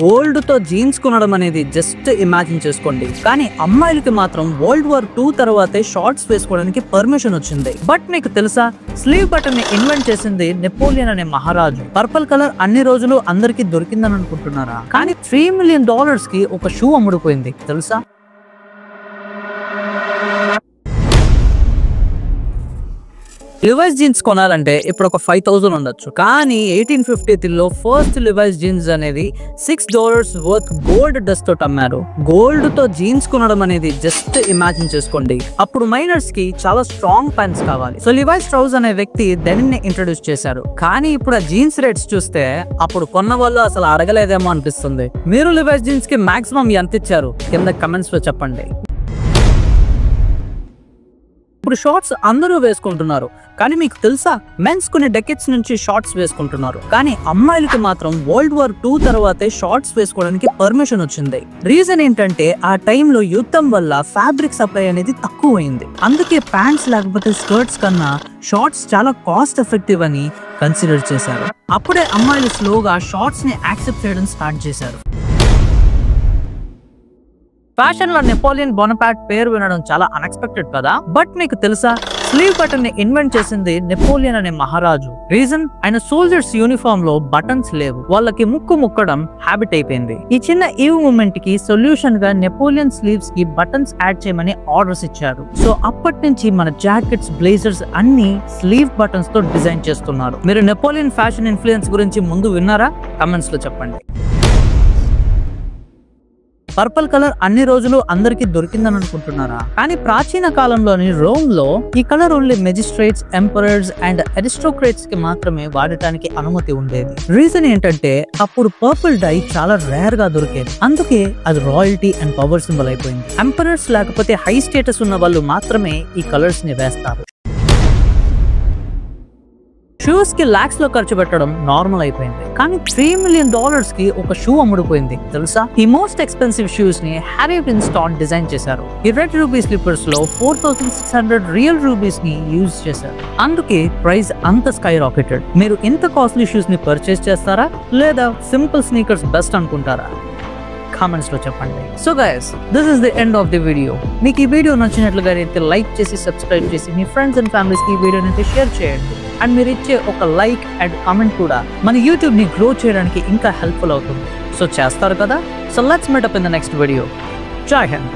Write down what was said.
Gold తో jeans కొనడం అనేది జస్ట్ ఇమాజిన్ చేసుకోండి. కానీ అమ్మాయిలకి మాత్రం వరల్డ్ వార్ 2 తర్వాతే షార్ట్స్ వేసుకోవడానికి పర్మిషన్ వచ్చింది. బట్ మీకు తెలుసా, స్లీవ్ బటన్ ని ఇన్వెంట్ చేసింది నెపోలియన్ అనే మహారాజు. పర్పుల్ కలర్ అన్ని రోజులు అందరికి దొరికిందని అనుకుంటున్నారా? కానీ $3 మిలియన్ కి ఒక షూ అమ్ముడుపోయింది తెలుసా? లివైస్ జీన్స్ కొనాలంటే ఇప్పుడు ఒక 5,000 ఉండొచ్చు. కానీ 1853లో ఫస్ట్ లివైస్ జీన్స్ అనేది $6 వర్త్ గోల్డ్ డస్ట్ తోటి అమ్మారు. గోల్డ్ తో జీన్స్ కొనడం అనేది జస్ట్ ఇమాజిన్ చేసుకోండి. అప్పుడు మైనర్స్ కి చాలా స్ట్రాంగ్ ప్యాంట్స్ కావాలి. సో లివైస్ స్ట్రౌస్ అనే వ్యక్తి డెనిమ్ ని ఇంట్రొడ్యూస్ చేశారు. కానీ ఇప్పుడు ఆ జీన్స్ రేట్స్ చూస్తే అప్పుడు కొన్న వాళ్ళు అసలు అడగలేదేమో అనిపిస్తుంది. మీరు లివైస్ జీన్స్ కి మాక్సిమం ఎంత ఇచ్చారు కింద కమెంట్స్ లో చెప్పండి. ఇప్పుడు షార్ట్స్ అందరూ వేసుకుంటున్నారు. కానీ మీకు తెలుసా, మెన్స్ కొన్ని డెకెట్స్ నుంచి షార్ట్స్ వేసుకుంటున్నారు. కానీ అమ్మాయిలకి మాత్రం వరల్డ్ వార్ 2 తర్వాతే షార్ట్స్ వేసుకోవడానికి పర్మిషన్ వచ్చింది. రీజన్ ఏంటంటే ఆ టైంలో యుద్ధం వల్ల ఫ్యాబ్రిక్ సప్లై అనేది తక్కువైంది. అందుకే ప్యాంట్స్ లేకపోతే స్కర్ట్స్ కన్నా షార్ట్స్ చాలా కాస్ట్ ఎఫెక్టివ్ అని కన్సిడర్ చేశారు. అప్పుడే అమ్మాయిలు స్లోగా షార్ట్స్ ని యాక్సెప్ట్ చేయడం స్టార్ట్ చేశారు. ఫ్యాషన్ లో నెపోలియన్ బోనపార్ట్ పేరు వినడం చాలా అన్ఎక్స్పెక్టెడ్ కదా. బట్ మీకు తెలుసా, స్లీవ్ బటన్ ని ఇన్వెంట్ చేసింది నెపోలియన్ అనే మహారాజు. రీజన్, ఆయన సోల్జర్స్ యూనిఫామ్ లో బటన్స్ లేవు. వాళ్ళకి ముక్కడం హ్యాబిట్ అయిపోయింది. ఈ చిన్న ఈవ్ మూమెంట్ కి సొల్యూషన్ గా నెపోలియన్ స్లీవ్స్ కి బటన్స్ యాడ్ చేయమని ఆర్డర్స్ ఇచ్చారు. సో అప్పటి నుంచి మన జాకెట్స్, బ్లేజర్స్ అన్ని స్లీవ్ బటన్స్ తో డిజైన్ చేస్తున్నారు. మీరు నెపోలియన్ ఫ్యాషన్ ఇన్ఫ్లుయెన్స్ గురించి ముందు విన్నారా? కమెంట్స్ లో చెప్పండి. పర్పుల్ కలర్ అన్ని రోజులు అందరికి దొరికిందని అనుకుంటున్నారా? కానీ ప్రాచీన కాలంలోని రోమ్ లో ఈ colour only magistrates, emperors and aristocrats కి మాత్రమే వాడటానికి అనుమతి ఉండేది. రీజన్ ఏంటంటే అప్పుడు పర్పుల్ డై చాలా రేర్ గా దొరికేది. అందుకే అది రాయల్టీ అండ్ పవర్ సింబల్ అయిపోయింది. ఎంపరర్స్ లేకపోతే హై స్టేటస్ ఉన్న వాళ్ళు మాత్రమే ఈ కలర్స్ ని వేస్తారు. షూస్ కి లాక్స్ లో ఖర్చు పెట్టడం నార్మల్ అయిపోయింది. కానీ $3 మిలియన్ కి ఒక షూ అమ్ముడుపోయింది తెలుసా? ఈ మోస్ట్ ఎక్స్పెన్సివ్ షూస్ ని హ్యారీ విన్స్టాన్ డిజైన్ చేశారు. ఈ రెడ్ రూబీ స్లిప్పర్స్ లో 4,600 రియల్ రూబీస్ ని యూజ్ చేశారు. అందుకే ప్రైస్ అంత స్కై రాకెటెడ్. మీరు ఇంత కాస్ట్లీ షూస్ ని పర్చేస్ చేస్తారా లేదా సింపుల్ స్నీకర్స్ బెస్ట్ అనుకుంటారా? కామెంట్స్ లో చెప్పండి. So guys, this is the end of the video. మీకు ఈ వీడియో నచ్చినట్లుగా అయితే లైక్ చేసి, సబ్స్క్రైబ్ చేసి మీ ఫ్రెండ్స్ అండ్ ఫ్యామిలీస్ కి ఈ వీడియోని అయితే షేర్ చేయండి. అండ్ మీరు ఇచ్చే ఒక లైక్ అండ్ కామెంట్ కూడా మన యూట్యూబ్ ని గ్రో చేయడానికి ఇంకా హెల్ప్ఫుల్ అవుతుంది. సో చేస్తారు కదా? So let's meet up in the next video. జై హింద్.